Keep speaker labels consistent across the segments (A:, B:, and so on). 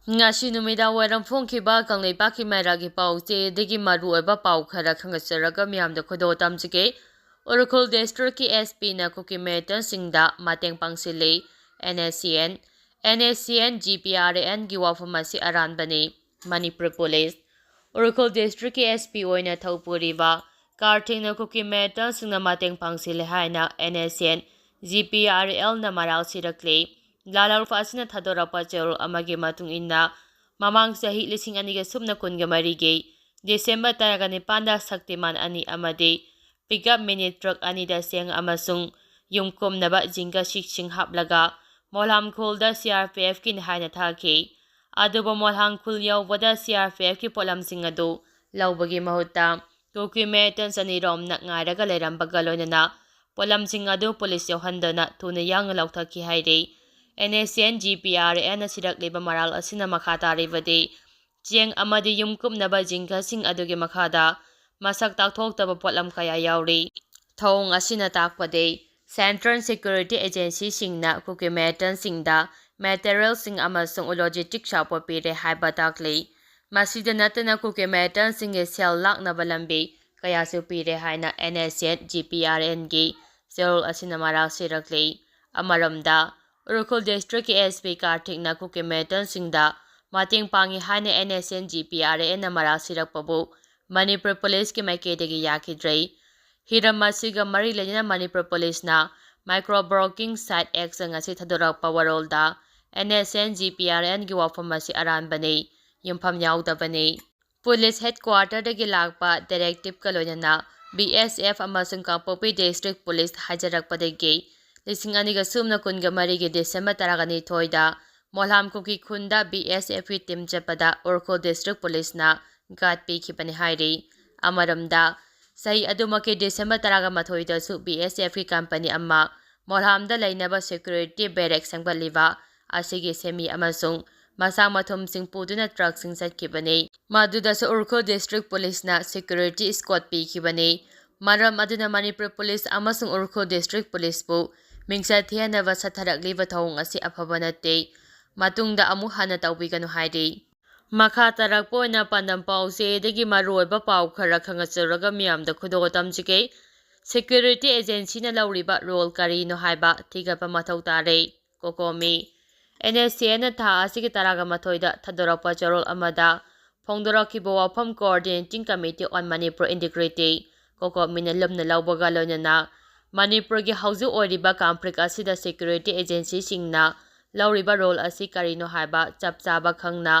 A: Ngasi numida waram phongkhiba kangleipakhi mairagi pauche degi maruoiba pau khara khangasaraga miyamda khodo tamjige Oracle District ki SP na kukimetan singda mateng pangsile NSCN GPRN gi wafamasi aranbani Manipur Police Oracle District ki SP oina thaupuriba Karthing na kukimetan singna mateng pangsile haina NSCN GPRL na maral sirakle Lalar fasina thadorapa cherol amagi matung inna mamang sahi lising aniga subna kunga marige December taragani panda saktiman ani amade pickup mini truck ani da seng amasung yumkom naba jinga shiksing haplaga molham khulda CRPF kin haina thake aduba molham khul yawbada CRPF ki polam singadu laubagi mahuta documentan sanirom nak ngaraga lerambaga loinana polam singadu police yohandana tuna yang lauthaki haire NSCN GPRN asirak leba maral asina makata ribade Jiang amadi yumkup naba jingka sing adugi makada masak takthok taba potlam kaya yauri thong asina takpade Central Security Agency singna kukimetan singda material sing amasung logistic shapo pire haiba takle masida natana kukimetan singe sel lakna balambe kaya su pire haina NSCN GPRN gi zero asina maral sirakle amaramda Oracle District SP Karthik na kukimetan singda mating pangi haina NSN GPRN na maral sirakpabu Manipur Police ki maiketegi yakidrei hiram masiga mari lejana Manipur Police na micro broking site X ngasi thadorakpa warolda NSN GPRN gi wafam masi aranbane yumpham yaudabane Police Headquarter dagi lakpa directive kaloinana BSF amasung Kangpopi District Police hajarakpadegi lising aniga sumna kunga marigi December taragani thoida molham kuki khunda BSF ki team chapada Oracle District Police na gat pi khipani hairi amaramda sahi adumake December taraga mathoida su BSF ki company amma molhamda lainaba security barrack sangbaliba asigi semi amasung masang mathum sing puduna truck sing satkibani maduda su Oracle District Police na security squad pi khibani maram aduna Manipur Police amasung Oracle District Police bu mingsa thianava satharakliba thong asi aphabanate matungda amu hana tawbiganu hairi makha tarakpo na pandam pause degi maroiba pau khara khangacharaga miyamda khudogo tamjige security agency na lauriba role kari no haiba thigapa mathau tare kokomi NSCN na tha asigi taraga mathoida thadorapa charol amada phongdorakiba wafam coordinating committee on Manipur integrity kokomi na lumna laubaga loinana Manipur gi hauju oriba kamprik asida security agency singna lauriba role asi karino haiba chapchaba khangna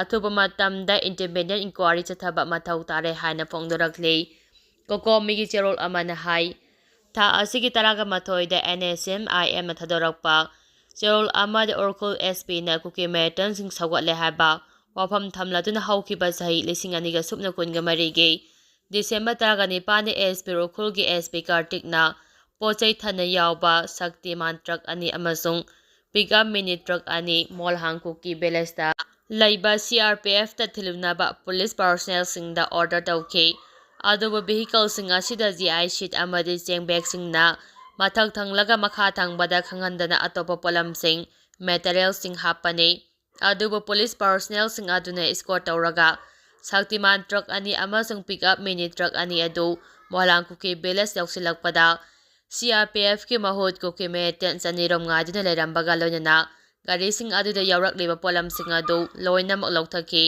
A: athuba matamda independent inquiry chathaba mathau tare haina phongdorakle kokomi gi cherol amana hai tha asigi taraga mathoida NSMIM thadorakpa cherol amad Oracle SP na kukimetan sing sawatle haiba wafam thamladuna haukiba sahi lising aniga subna kunga marige December taragani pane SP Oracle gi SP Karthik na pochai thana yawba Shaktiman truck ani amasung pickup mini truck ani molhang kuki belesta laiba CRPF ta thilunaba police personnel singda order tawke aduba vehicle sing asida GI sheet amadi chengbag singna mathak thanglaga makha thangbada khanghandana atopa polam sing material sing hapane aduba police personnel sing aduna escort tawraga Shaktiman truck ani amasung pickup mini truck ani adu molhang kuki belas yausilakpada CRPF ki mahut kukimetan sanirom ngaduna lerambaga loinana gari sing aduda yaurakliba polam sing adu loinamak lauthaki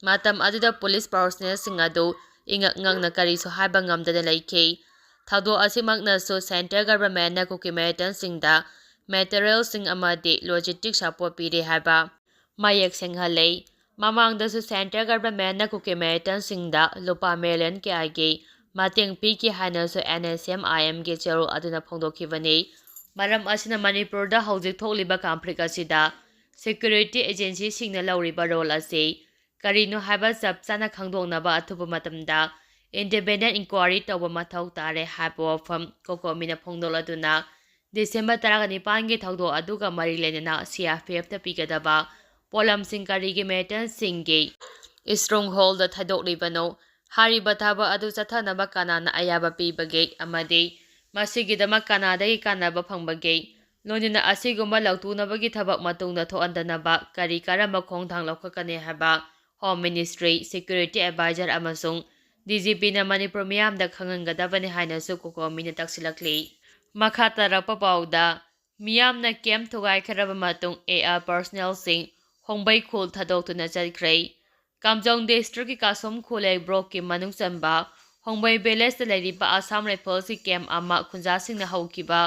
A: matam aduda police personnel sing adu ingak ngangna kari so haiba ngamdana laike thado asimakna so center government na kukimetan singda material sing amadi logistic support pire haiba mayek senghalei mamangda so center government na kukimetan singda lupa million ki age mateng piki haina so NSMIM ge chero aduna phongdokhibani maram asina Manipur da hojik thokliba kamprik asida security agency singna lauriba role ase karino haiba chap chana khangdongnaba athuba matamda independent inquiry tawba mathau tare haiba wafam kokomina phongdoladuna December taragani pangi thawdo aduga mari lenana CRPF ta pigadaba polam sing karigi metan singge stronghold da thadoklibano hariba thaba adu chathanaba kanana ayaba pibage amade masigidama kanadai kanaba phangbage ꯂꯣꯏꯅꯅ ꯑꯁꯤꯒꯨꯝꯕ ꯂꯧꯇꯨꯅꯕꯒꯤ ꯊꯕꯛ ꯃꯇꯨꯡꯗ ꯊꯣꯛꯍꯟꯗꯅꯕ ꯀꯔꯤ ꯀꯔꯝꯕ ꯈꯣꯡꯊꯥꯡ ꯂꯧꯈꯠꯀꯅꯤ ꯍꯥꯏꯕ home ministry, security adviser ꯑꯃꯁꯨꯡ ꯗꯤꯖꯤꯄꯤꯅ ꯃꯅꯤꯄꯨꯔ ꯃꯤꯌꯥꯝꯗ ꯈꯪꯍꯟꯒꯗꯕꯅꯤ ꯍꯥꯏꯅꯁꯨ ꯀꯣꯀꯣꯃꯤꯅ ꯇꯛꯁꯤꯜꯂꯛꯂꯤ꯫ ꯃꯈꯥ ꯇꯥꯔꯛꯄ ꯄꯥꯎꯗ ꯃꯤꯌꯥꯝꯅ ꯀꯦꯝꯞ ꯊꯨꯒꯥꯏꯈ꯭ꯔꯕ ꯃꯇꯨꯡ ꯑꯦꯑꯥꯔ ꯄꯔꯁꯣꯅꯦꯜꯁꯤꯡ ꯍꯣꯡꯕꯩ ꯈꯨꯜ ꯊꯥꯗꯣꯛꯇꯨꯅ ꯆꯠꯈ꯭ꯔꯦ꯫ ꯀꯥꯝꯖꯣꯡ ꯗꯤꯁꯇ꯭ꯔꯤꯛꯀꯤ ꯀꯥꯁꯣꯝ ꯈꯨꯂꯦ ꯕ꯭ꯂꯣꯛꯀꯤ ꯃꯅꯨꯡ ꯆꯟꯕ ꯍꯣꯡꯕꯩ ꯚꯤꯂꯦꯖꯇ ꯂꯩꯔꯤꯕ ꯑꯁꯥꯝ ꯔꯥꯏꯐꯜꯁꯀꯤ ꯀꯦꯝꯞ ꯑꯃ ꯈꯨꯟꯖꯥꯁꯤꯡꯅ ꯍꯧꯈꯤꯕ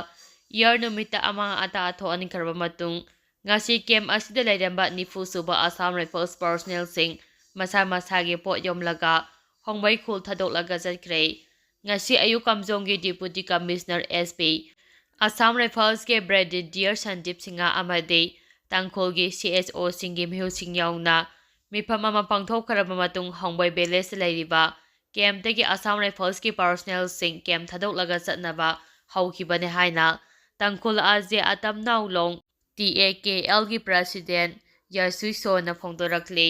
A: ꯏꯌꯥꯔ ꯅꯨꯃꯤꯠꯇ ꯑꯃꯥꯡ ꯑꯇꯥ ꯊꯣꯛꯍꯟꯈ꯭ꯔꯕ ꯃꯇꯨꯡ ꯉꯁꯤ ꯀꯦꯝꯞ ꯑꯁꯤꯗ ꯂꯩꯔꯝꯕ 40 ꯁꯨꯕ ꯑꯁꯥꯝ ꯔꯥꯏꯐꯜꯁ ꯄꯔꯁꯣꯅꯦꯜꯁꯤꯡ ꯃꯁꯥ ꯃꯁꯥꯒꯤ ꯄꯣꯠ ꯌꯣꯝꯂꯒ ꯍꯣꯡꯕꯩ ꯈꯨꯜ ꯊꯥꯗꯣꯛꯂꯒ ꯆꯠꯈ꯭ꯔꯦ꯫ ꯉꯁꯤ ꯑꯌꯨꯛ ꯀꯥꯝꯖꯣꯡꯒꯤ deputy commissioner SP. Assam ꯔꯥꯏꯐꯜꯁꯀꯤ ꯕ꯭ꯔꯤꯒꯦꯗꯤꯌꯔ Sandeep Singh ꯑꯃꯗꯤ ꯇꯥꯡꯈꯨꯜꯒꯤ ꯁꯤ.ꯑꯦꯁ.ꯑꯣ.ꯁꯤꯡꯒꯤ ꯃꯤꯍꯨꯠꯁꯤꯡ ꯌꯥꯎꯅ ꯃꯤꯐꯝ ꯑꯃ ꯄꯥꯡꯊꯣꯛꯈ꯭ꯔꯕ ꯃꯇꯨꯡ ꯍꯣꯡꯕꯩ ꯚꯤꯂꯦꯖꯇ ꯂꯩꯔꯤꯕ ꯀꯦꯝꯞꯇꯒꯤ ꯑꯁꯥꯝ ꯔꯥꯏꯐꯜꯁꯀꯤ ꯄꯔꯁꯣꯅꯦꯜꯁꯤꯡ ꯀꯦꯝꯞ ꯊꯥꯗꯣꯛꯂꯒ ꯆꯠꯅꯕ ꯍꯧꯈꯤꯕꯅꯤ ꯍꯥꯏꯅ ꯇꯥꯡꯈꯨꯜ ꯑꯥꯖꯦ ꯑꯇꯝꯅꯥꯎꯂꯣꯡ ꯇꯤ.ꯑꯦ.ꯀꯦ.ꯑꯦꯜ.ꯒꯤ ꯄ꯭ꯔꯁꯤꯗꯦꯟꯠ ꯌꯥꯁꯨꯏꯁꯣꯅ ꯐꯣꯡꯗꯣꯔꯛꯂꯤ꯫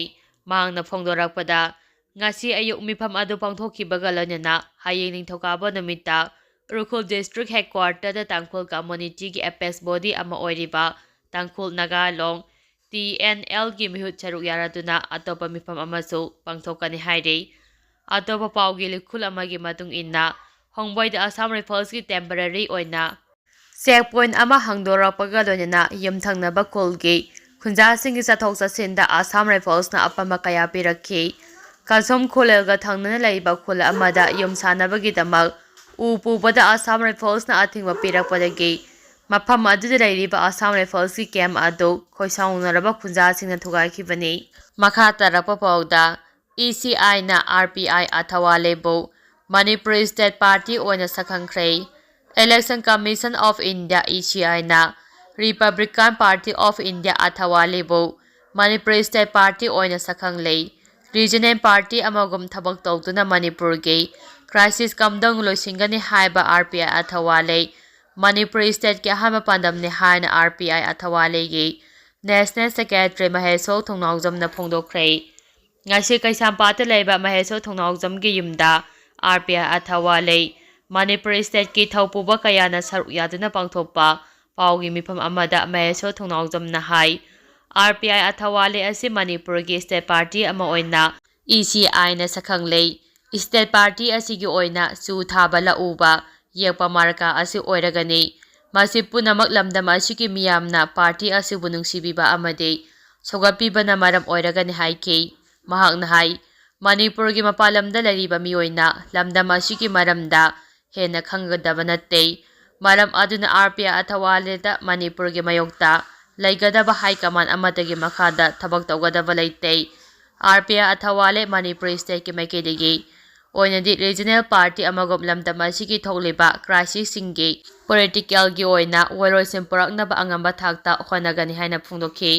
A: ꯃꯍꯥꯛꯅ ꯐꯣꯡꯗꯣꯔꯛꯄꯗ ꯉꯁꯤ ꯑꯌꯨꯛ ꯃꯤꯐꯝ ꯑꯗꯨ ꯄꯥꯡꯊꯣꯛꯈꯤꯕꯒ ꯂꯣꯏꯅꯅ ꯍꯌꯦꯡ ꯅꯤꯡꯊꯧꯀꯥꯕ ꯅꯨꯃꯤꯠꯇ ꯎꯈ꯭ꯔꯨꯜ ꯗꯤꯁꯇ꯭ꯔꯤꯛ ꯍꯦꯗꯀ꯭ꯋꯥꯔꯇꯔꯗ ꯇꯥꯡꯈꯨꯜ ꯀꯝꯃꯨꯅꯤꯇꯤꯒꯤ ꯑꯦꯄꯦꯛꯁ ꯕꯣꯗꯤ ꯑꯃ ꯑꯣꯏꯔꯤꯕ ꯇꯥꯡꯈꯨꯜ ꯅꯥꯒꯥꯂꯣꯡ ꯇꯤ.ꯑꯦꯟ.ꯑꯦꯜꯒꯤ ꯃꯤꯍꯨꯠ ꯁꯔꯨꯛ ꯌꯥꯔꯗꯨꯅ ꯑꯇꯣꯞꯄ ꯃꯤꯐꯝ ꯑꯃꯁꯨ ꯄꯥꯡꯊꯣꯛꯀꯅꯤ ꯍꯥꯏꯔꯤ꯫ ꯑꯇꯣꯞꯄ ꯄꯥꯎꯒꯤ ꯈꯨꯜ ꯑꯃꯒꯤ ꯃꯇꯨꯡ ꯏꯟꯅ ꯍꯣꯡꯕꯩꯗ ꯑꯁꯥꯝ ꯔꯥꯏꯐꯜꯁꯀꯤ ꯇꯦꯝꯄꯔꯔꯤ ꯑꯣꯏꯅ ꯆꯦꯛꯄꯣꯏꯟꯠ ꯑꯃ ꯍꯥꯡꯗꯣꯔꯛꯄꯒ ꯂꯣꯏꯅꯅ ꯌꯨꯝꯊꯪꯅꯕ ꯈꯨꯜꯒꯤ ꯈꯨꯟꯖꯥꯁꯤꯡꯒꯤ ꯆꯠꯊꯣꯛ ꯆꯠꯁꯤꯟꯗ ꯑꯁꯥꯝ ꯔꯥꯏꯐꯜꯁꯅ ꯑꯄꯟꯕ ꯀꯌꯥ ꯄꯤꯔꯛꯈꯤ꯫ ꯀꯥꯁꯣꯝ ꯈꯨꯂꯦꯒ ꯊꯪꯅꯅ ꯂꯩꯕ ꯈꯨꯜ ꯑꯃꯗ ꯌꯨꯝ ꯁꯥꯅꯕꯒꯤꯗꯃꯛ ꯎ ꯄꯨꯕꯗ ꯑꯁꯥꯝ ꯔꯥꯏꯐꯜꯁꯅ ꯑꯊꯤꯡꯕ ꯄꯤꯔꯛꯄꯗꯒꯤ ꯃꯐꯝ ꯑꯗꯨꯗ ꯂꯩꯔꯤꯕ ꯑꯁꯥꯝ ꯔꯥꯏꯐꯜꯁꯀꯤ ꯀꯦꯝꯞ ꯑꯗꯨ ꯈꯣꯏꯁꯥꯎꯅꯔꯕ ꯈꯨꯟꯖꯥꯁꯤꯡꯅ ꯊꯨꯒꯥꯏꯈꯤꯕꯅꯤ꯫ ꯃꯈꯥ ꯇꯥꯔꯛꯄ ꯄꯥꯎꯗ ꯏ.ꯁꯤ.ꯑꯥꯏ.ꯅ ꯑꯥꯔ.ꯄꯤ.ꯑꯥꯏ. ꯑꯊꯋꯥꯂꯦꯕꯨ ꯃꯅꯤꯄꯨꯔ ꯁ꯭ꯇꯦꯠ ꯄꯥꯔꯇꯤ ꯑꯣꯏꯅ ꯁꯛꯈꯪꯈ꯭ꯔꯦ꯫ Election commission of India (ECI.) ꯅ ꯔꯤꯄꯕ꯭ꯂꯤꯀꯥꯟ ꯄꯥꯔꯇꯤ ꯑꯣꯐ ꯏꯟꯗꯤꯌꯥ ꯑꯊꯋꯥꯂꯦꯕꯨ ꯃꯅꯤꯄꯨꯔ ꯁ꯭ꯇꯦꯠ ꯄꯥꯔꯇꯤ ꯑꯣꯏꯅ ꯁꯛꯈꯪꯂꯦ꯫ ꯔꯤꯖꯅꯦꯜ ꯄꯥꯔꯇꯤ ꯑꯃꯒꯨꯝ ꯊꯕꯛ ꯇꯧꯗꯨꯅ ꯃꯅꯤꯄꯨꯔꯒꯤ ꯀ꯭ꯔꯥꯏꯁꯤꯁ ꯀꯝꯗꯧꯅ ꯂꯣꯏꯁꯤꯟꯒꯅꯤ ꯍꯥꯏꯕ ꯑꯥꯔ.ꯄꯤ.ꯑꯥꯏ. ꯑꯊꯋꯥꯂꯦ ꯃꯅꯤꯄꯨꯔ ꯁ꯭ꯇꯦꯠꯀꯤ ꯑꯍꯥꯟꯕ ꯄꯥꯟꯗꯝꯅꯤ ꯍꯥꯏꯅ ꯑꯥꯔ.ꯄꯤ.ꯑꯥꯏ. ꯑꯊꯋꯥꯂꯦꯒꯤ ꯅꯦꯁꯅꯦꯜ ꯁꯦꯀ꯭ꯔꯦꯇꯔꯤ ꯃꯍꯦꯁꯣ ꯊꯣꯡꯅꯥꯎꯖꯝꯅ ꯐꯣꯡꯗꯣꯛꯈ꯭ꯔꯦ꯫ ꯉꯁꯤ ꯀꯩꯁꯥꯝꯄꯥꯠꯇ ꯂꯩꯕ ꯃꯍꯦꯁꯣ ꯊꯣꯡꯅꯥꯎꯖꯝꯒꯤ ꯌꯨꯝꯗ ꯑꯥꯔ.ꯄꯤ.ꯑꯥꯏ. ꯑꯊꯋꯥꯂꯦ ꯃꯅꯤꯄꯨꯔ ꯁ꯭ꯇꯦꯠꯀꯤ ꯊꯧꯄꯨꯕ ꯀꯌꯥꯅ ꯁꯔꯨꯛ ꯌꯥꯗꯨꯅ ꯄꯥꯡꯊꯣꯛꯄ ꯄꯥꯎꯒꯤ ꯃꯤꯐꯝ ꯑꯃꯗ ꯃꯍꯦꯁꯣ ꯊꯣꯡꯅꯥꯎꯖꯝꯅ ꯍꯥꯏ ꯑꯥꯔ.ꯄꯤ.ꯑꯥꯏ. ꯑꯊꯋꯥꯂꯦ ꯑꯁꯤ ꯃꯅꯤꯄꯨꯔꯒꯤ ꯁ꯭ꯇꯦꯠ ꯄꯥꯔꯇꯤ ꯑꯃ ꯑꯣꯏꯅ ꯏ.ꯁꯤ.ꯑꯥꯏ.ꯅ ꯁꯛꯈꯪꯂꯦ꯫ ꯁ꯭ꯇꯦꯠ ꯄꯥꯔꯇꯤ ꯑꯁꯤꯒꯤ ꯑꯣꯏꯅ ꯆꯨ ꯊꯥꯕ, ꯂꯧꯎꯕ, ꯌꯦꯛꯄ ꯃꯥꯔꯀꯥ ꯑꯁꯤ ꯑꯣꯏꯔꯒꯅꯤ꯫ ꯃꯁꯤ ꯄꯨꯝꯅꯃꯛ ꯂꯝꯗꯝ ꯑꯁꯤꯒꯤ ꯃꯤꯌꯥꯝꯅ ꯄꯥꯔꯇꯤ ꯑꯁꯤꯕꯨ ꯅꯨꯡꯁꯤꯕꯤꯕ ꯑꯃꯗꯤ ꯁꯧꯒꯠꯄꯤꯕꯅ ꯃꯔꯝ ꯑꯣꯏꯔꯒꯅꯤ ꯍꯥꯏꯈꯤ꯫ ꯃꯍꯥꯛꯅ ꯍꯥꯏ ꯃꯅꯤꯄꯨꯔꯒꯤ ꯃꯄꯥꯟ ꯂꯝꯗ ꯂꯩꯔꯤꯕ ꯃꯤꯑꯣꯏꯅ ꯂꯝꯗꯝ ꯑꯁꯤꯒꯤ ꯃꯔꯝꯗ ꯍꯦꯟꯅ ꯈꯪꯒꯗꯕ ꯅꯠꯇꯦ꯫ ꯃꯔꯝ ꯑꯗꯨꯅ ꯑꯥꯔ.ꯄꯤ.ꯑꯥꯏ. ꯑꯊꯋꯥꯂꯦꯗ ꯃꯅꯤꯄꯨꯔꯒꯤ ꯃꯥꯌꯣꯛꯇ ꯂꯩꯒꯗꯕ ꯍꯥꯏꯀꯃꯥꯟ ꯑꯃꯠꯇꯒꯤ ꯃꯈꯥꯗ ꯊꯕꯛ ꯇꯧꯒꯗꯕ ꯂꯩꯇꯦ꯫ ꯑꯥꯔ.ꯄꯤ.ꯑꯥꯏ. ꯑꯊꯋꯥꯂꯦ ꯃꯅꯤꯄꯨꯔ ꯁ꯭ꯇꯦꯠꯀꯤ ꯃꯥꯏꯀꯩꯗꯒꯤ ꯑꯣꯏꯅꯗꯤ ꯔꯤꯖꯅꯦꯜ ꯄꯥꯔꯇꯤ ꯑꯃꯒꯨꯝ ꯂꯝꯗꯝ ꯑꯁꯤꯒꯤ ꯊꯣꯛꯂꯤꯕ ꯀ꯭ꯔꯥꯏꯁꯤꯁꯁꯤꯡꯒꯤ ꯄꯣꯂꯤꯇꯤꯀꯦꯜꯒꯤ ꯑꯣꯏꯅ ꯋꯥꯔꯣꯏꯁꯤꯟ ꯄꯨꯔꯛꯅꯕ ꯑꯉꯝꯕ ꯊꯥꯛꯇ ꯍꯣꯠꯅꯒꯅꯤ ꯍꯥꯏꯅ ꯐꯣꯡꯗꯣꯛꯈꯤ꯫